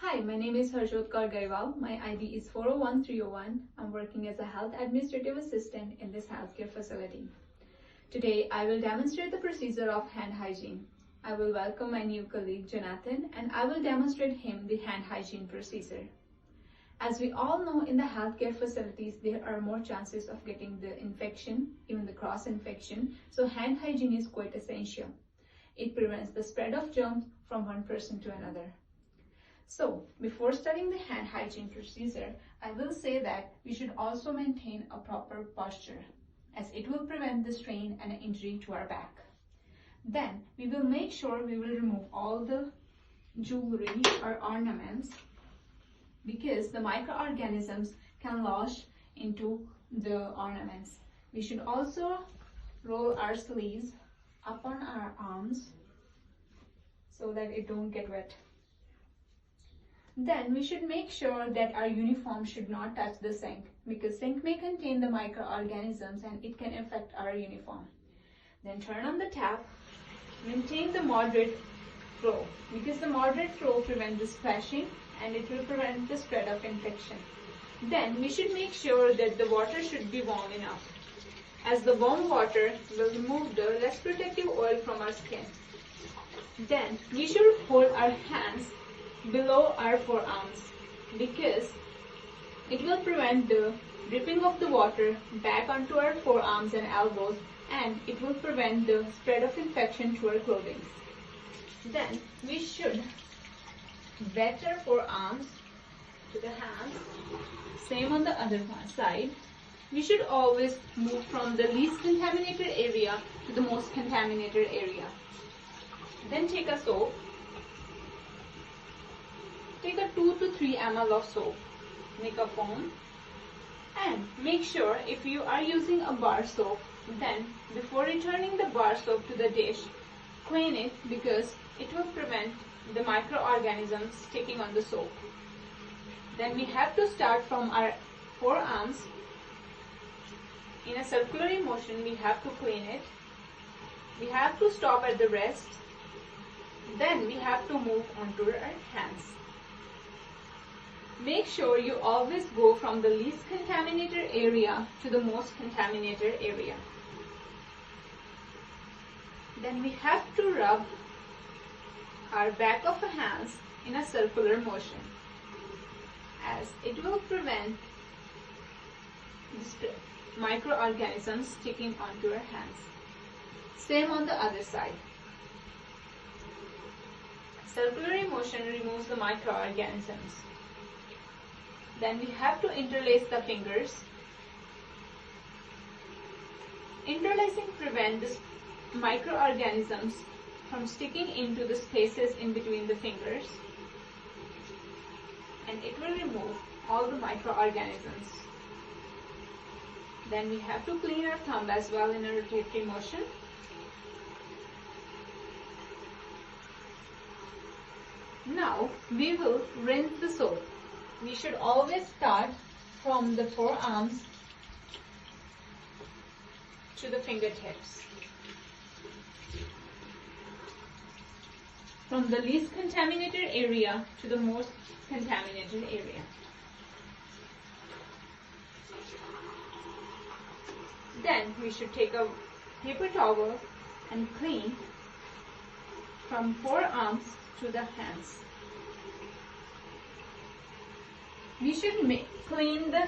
Hi, my name is Harjot Kaur Gaiwal. My ID is 401301. I'm working as a health administrative assistant in this healthcare facility. Today, I will demonstrate the procedure of hand hygiene. I will welcome my new colleague Jonathan and I will demonstrate him the hand hygiene procedure. As we all know, in the healthcare facilities, there are more chances of getting the infection, even the cross infection. So hand hygiene is quite essential. It prevents the spread of germs from one person to another. So, before starting the hand hygiene procedure, I will say that we should also maintain a proper posture, as it will prevent the strain and injury to our back. Then, we will make sure we will remove all the jewelry or ornaments, because the microorganisms can lodge into the ornaments. We should also roll our sleeves up on our arms so that it don't get wet. Then we should make sure that our uniform should not touch the sink, because sink may contain the microorganisms and it can affect our uniform. Then turn on the tap. Maintain the moderate flow, because the moderate flow prevents the splashing and it will prevent the spread of infection. Then we should make sure that the water should be warm enough, as the warm water will remove the less protective oil from our skin. Then we should hold our hands below our forearms, because it will prevent the dripping of the water back onto our forearms and elbows, and it will prevent the spread of infection to our clothing. Then we should wet our forearms to the hands. Same on the other side. We should always move from the least contaminated area to the most contaminated area. Then take a soap. Take a 2 to 3 ml of soap, make a foam, and make sure if you are using a bar soap, then before returning the bar soap to the dish, clean it, because it will prevent the microorganisms sticking on the soap. Then we have to start from our forearms. In a circular motion, we have to clean it. We have to stop at the wrist. Then we have to move onto our hands. Make sure you always go from the least contaminated area to the most contaminated area. Then we have to rub our back of the hands in a circular motion, as it will prevent microorganisms sticking onto our hands. Same on the other side. Circular motion removes the microorganisms. Then we have to interlace the fingers. Interlacing prevents the microorganisms from sticking into the spaces in between the fingers, and it will remove all the microorganisms. Then we have to clean our thumb as well in a rotatory motion. Now we will rinse the soap. We should always start from the forearms to the fingertips, from the least contaminated area to the most contaminated area. Then we should take a paper towel and clean from forearms to the hands. We should clean the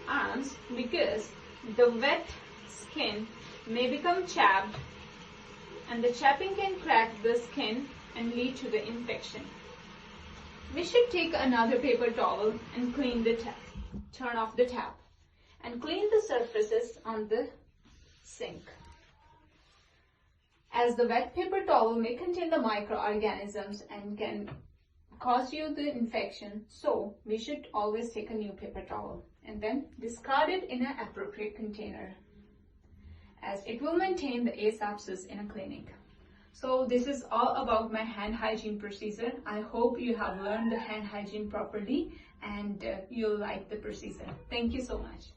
arms, because the wet skin may become chapped, and the chapping can crack the skin and lead to the infection. We should take another paper towel and clean the tap. Turn off the tap and clean the surfaces on the sink, as the wet paper towel may contain the microorganisms and can cause you the infection. So we should always take a new paper towel and then discard it in an appropriate container, as it will maintain the asepsis in a clinic. So this is all about my hand hygiene procedure. I hope you have learned the hand hygiene properly and you'll like the procedure. Thank you so much.